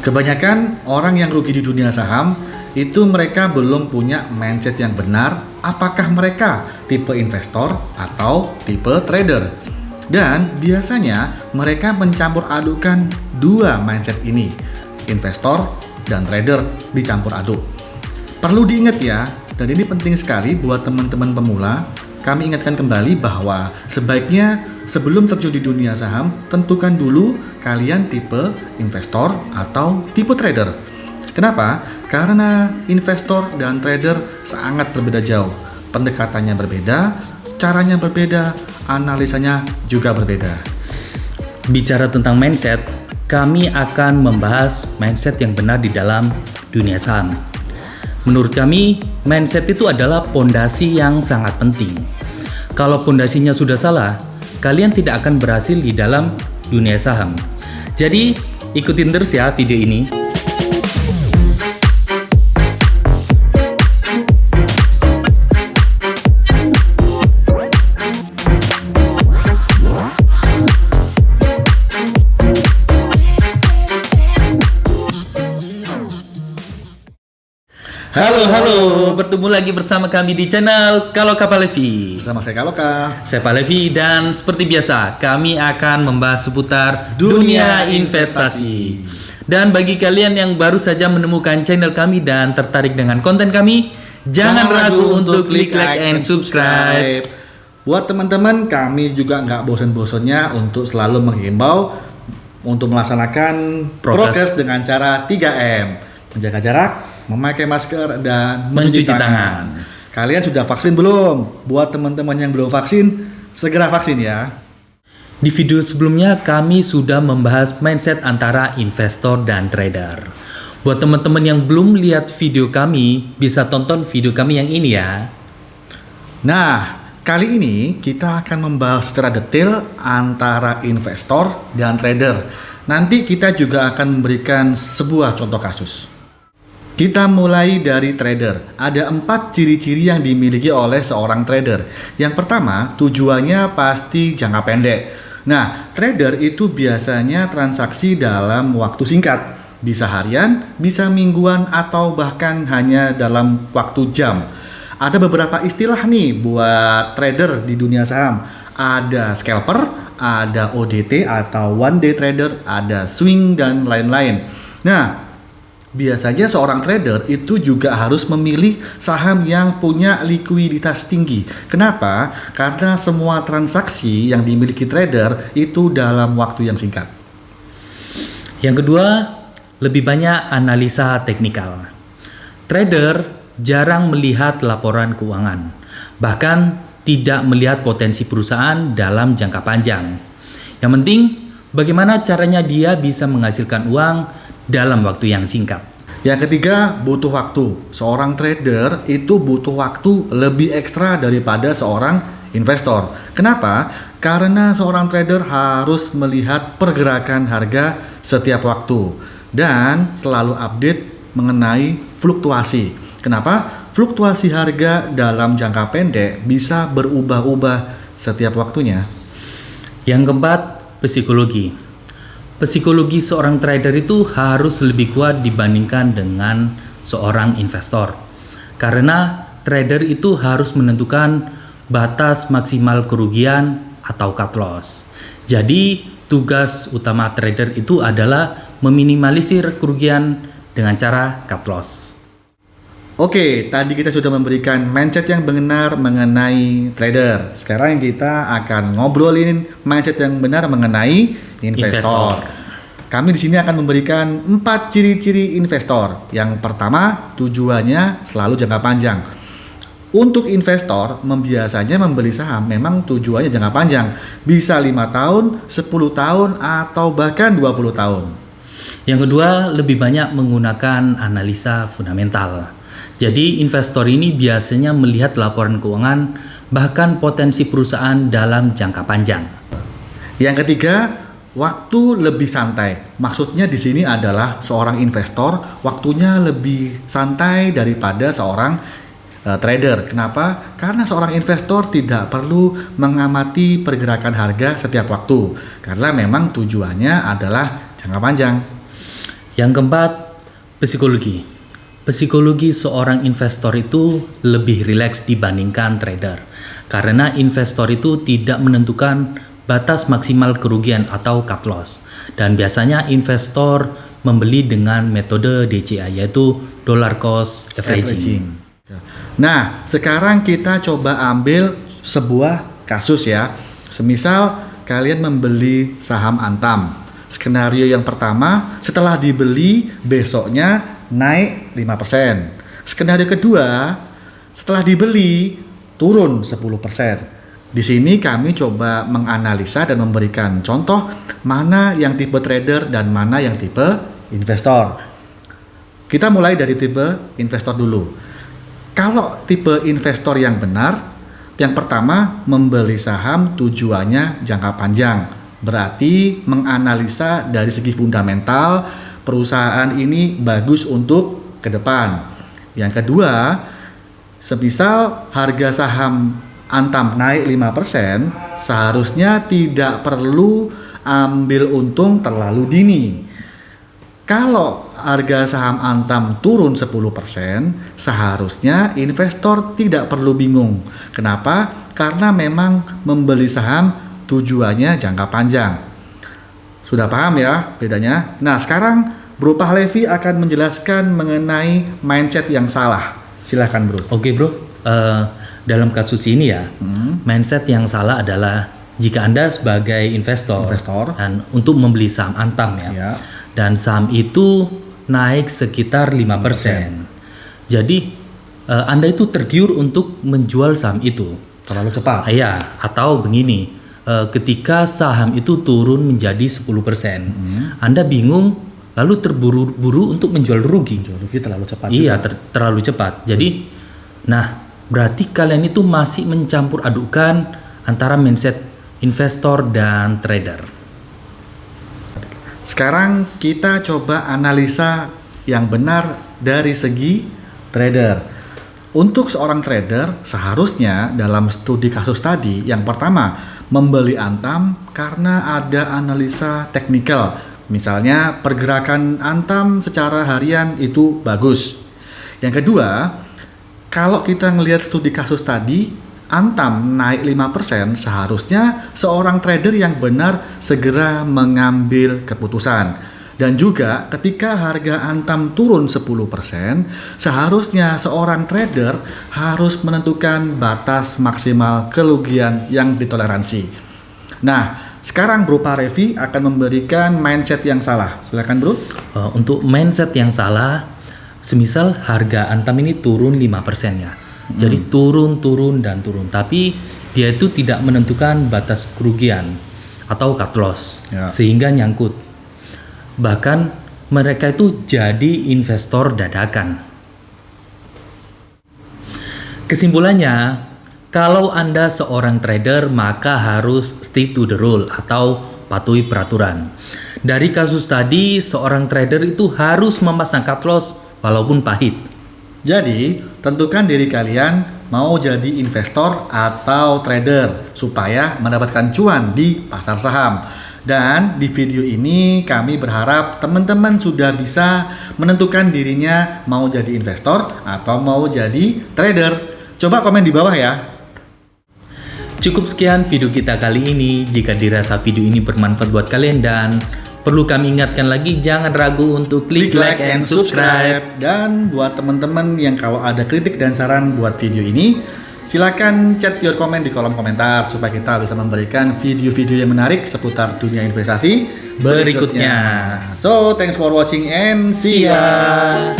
Kebanyakan orang yang rugi di dunia saham itu mereka belum punya mindset yang benar apakah mereka tipe investor atau tipe trader. Dan biasanya mereka mencampur adukan dua mindset ini, investor dan trader dicampur aduk. Perlu diingat ya, dan ini penting sekali buat teman-teman pemula. Kami ingatkan kembali bahwa sebaiknya sebelum terjun di dunia saham, tentukan dulu kalian tipe investor atau tipe trader. Kenapa? Karena investor dan trader sangat berbeda jauh. Pendekatannya berbeda, caranya berbeda, analisanya juga berbeda. Bicara tentang mindset, kami akan membahas mindset yang benar di dalam dunia saham. Menurut kami, mindset itu adalah pondasi yang sangat penting. Kalau pondasinya sudah salah, kalian tidak akan berhasil di dalam dunia saham. Jadi, ikutin terus ya video ini. Halo, bertemu lagi bersama kami di channel Kaloka Palevi. Bersama saya Kaloka. Saya Palevi dan seperti biasa kami akan membahas seputar dunia investasi. Dan bagi kalian yang baru saja menemukan channel kami dan tertarik dengan konten kami, jangan ragu untuk klik like and subscribe. Buat teman-teman, kami juga nggak bosan-bosannya untuk selalu menghimbau untuk melaksanakan prokes dengan cara 3M. Menjaga jarak, memakai masker, dan mencuci tangan. Kalian sudah vaksin belum? Buat teman-teman yang belum vaksin, segera vaksin ya. Di video sebelumnya kami sudah membahas mindset antara investor dan trader. Buat teman-teman yang belum lihat video kami, bisa tonton video kami yang ini ya. Nah, kali ini kita akan membahas secara detail antara investor dan trader. Nanti kita juga akan memberikan sebuah contoh kasus. Kita mulai dari trader. Ada 4 ciri-ciri yang dimiliki oleh seorang trader. Yang pertama, tujuannya pasti jangka pendek. Nah, trader itu biasanya transaksi dalam waktu singkat. Bisa harian, bisa mingguan, atau bahkan hanya dalam waktu jam. Ada beberapa istilah nih buat trader di dunia saham. Ada scalper, ada ODT atau one day trader, ada swing, dan lain-lain. Nah, biasanya seorang trader itu juga harus memilih saham yang punya likuiditas tinggi. Kenapa? Karena semua transaksi yang dimiliki trader itu dalam waktu yang singkat. Yang kedua, lebih banyak analisa teknikal. Trader jarang melihat laporan keuangan, bahkan tidak melihat potensi perusahaan dalam jangka panjang. Yang penting, bagaimana caranya dia bisa menghasilkan uang dalam waktu yang singkat. Yang ketiga, butuh waktu. Seorang trader itu butuh waktu lebih ekstra daripada seorang investor. Kenapa? Karena seorang trader harus melihat pergerakan harga setiap waktu dan selalu update mengenai fluktuasi. Kenapa? Fluktuasi harga dalam jangka pendek bisa berubah-ubah setiap waktunya. Yang keempat, psikologi. Psikologi seorang trader itu harus lebih kuat dibandingkan dengan seorang investor. Karena trader itu harus menentukan batas maksimal kerugian atau cut loss. Jadi, tugas utama trader itu adalah meminimalisir kerugian dengan cara cut loss. Oke, tadi kita sudah memberikan mindset yang benar mengenai trader. Sekarang kita akan ngobrolin mindset yang benar mengenai investor. Kami di sini akan memberikan 4 ciri-ciri investor. Yang pertama, tujuannya selalu jangka panjang. Untuk investor, biasanya membeli saham memang tujuannya jangka panjang. Bisa 5 tahun, 10 tahun, atau bahkan 20 tahun. Yang kedua, lebih banyak menggunakan analisa fundamental. Jadi investor ini biasanya melihat laporan keuangan bahkan potensi perusahaan dalam jangka panjang. Yang ketiga, waktu lebih santai. Maksudnya di sini adalah seorang investor waktunya lebih santai daripada seorang trader. Kenapa? Karena seorang investor tidak perlu mengamati pergerakan harga setiap waktu karena memang tujuannya adalah jangka panjang. Yang keempat, psikologi. Psikologi seorang investor itu lebih rileks dibandingkan trader. Karena investor itu tidak menentukan batas maksimal kerugian atau cut loss. Dan biasanya investor membeli dengan metode DCA, yaitu dollar cost averaging. Nah, sekarang kita coba ambil sebuah kasus ya. Semisal kalian membeli saham Antam. Skenario yang pertama, setelah dibeli besoknya naik 5%. Skenario kedua, setelah dibeli turun 10%. Di sini kami coba menganalisa dan memberikan contoh mana yang tipe trader dan mana yang tipe investor. Kita mulai dari tipe investor dulu. Kalau tipe investor yang benar, yang pertama membeli saham tujuannya jangka panjang. Berarti menganalisa dari segi fundamental perusahaan ini bagus untuk ke depan. Yang kedua, semisal harga saham Antam naik 5%, seharusnya tidak perlu ambil untung terlalu dini. Kalau harga saham Antam turun 10%, seharusnya investor tidak perlu bingung. Kenapa? Karena memang membeli saham tujuannya jangka panjang. Sudah paham ya bedanya? Nah, sekarang Bro Pahlevi akan menjelaskan mengenai mindset yang salah. Silahkan Bro. Oke Bro, dalam kasus ini ya, mindset yang salah adalah jika Anda sebagai investor. Dan untuk membeli saham Antam ya. Dan saham itu naik sekitar 5%. Jadi Anda itu tergiur untuk menjual saham itu. Terlalu cepat. Iya, atau begini. Ketika saham itu turun menjadi 10%, Anda bingung lalu terburu-buru untuk menjual rugi. Rugi terlalu cepat. Iya, terlalu cepat. Jadi, nah berarti kalian itu masih mencampur adukan antara mindset investor dan trader. Sekarang kita coba analisa yang benar dari segi trader. Untuk seorang trader, seharusnya dalam studi kasus tadi, yang pertama, membeli Antam karena ada analisa teknikal. Misalnya, pergerakan Antam secara harian itu bagus. Yang kedua, kalau kita ngelihat studi kasus tadi, Antam naik 5%, seharusnya seorang trader yang benar segera mengambil keputusan. Dan juga ketika harga Antam turun 10%, seharusnya seorang trader harus menentukan batas maksimal kerugian yang ditoleransi. Nah, sekarang Bro Pahlevi akan memberikan mindset yang salah. Silakan Bro. Untuk mindset yang salah, semisal harga Antam ini turun 5% ya. Jadi turun dan turun. Tapi dia itu tidak menentukan batas kerugian atau cut loss. Sehingga nyangkut. Bahkan mereka itu jadi investor dadakan. Kesimpulannya, kalau Anda seorang trader maka harus stick to the rule atau patuhi peraturan. Dari kasus tadi, seorang trader itu harus memasang cut loss walaupun pahit. Jadi, tentukan diri kalian mau jadi investor atau trader supaya mendapatkan cuan di pasar saham. Dan di video ini kami berharap teman-teman sudah bisa menentukan dirinya mau jadi investor atau mau jadi trader. Coba komen di bawah ya. Cukup sekian video kita kali ini. Jika dirasa video ini bermanfaat buat kalian dan perlu kami ingatkan lagi, jangan ragu untuk klik like and subscribe. Dan buat teman-teman yang kalau ada kritik dan saran buat video ini, silakan chat your comment di kolom komentar supaya kita bisa memberikan video-video yang menarik seputar dunia investasi berikutnya. So, thanks for watching and see ya.